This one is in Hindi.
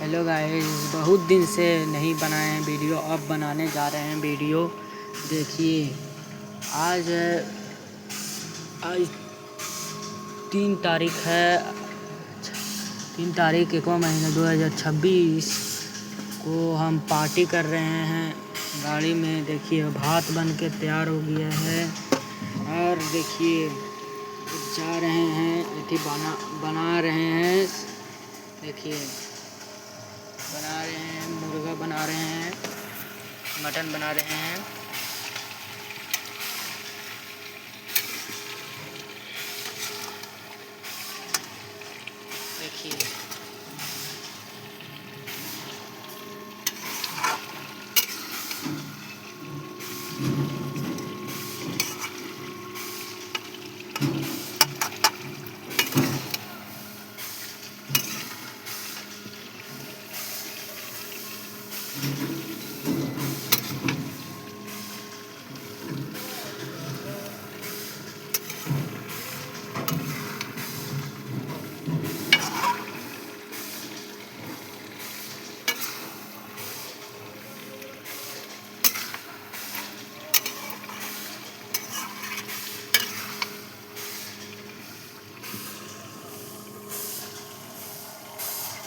हेलो गाइस, बहुत दिन से नहीं बनाए हैं वीडियो। अब बनाने जा रहे हैं वीडियो। देखिए आज आज 3 तारीख है, 3 तारीख 1वां महीना 2026 को हम पार्टी कर रहे हैं गाड़ी में। देखिए भात बन के तैयार हो गया है और देखिए जा रहे हैं, बना रहे हैं। देखिए बना रहे हैं, मुर्गा बना रहे हैं, मटन बना रहे हैं। देखिए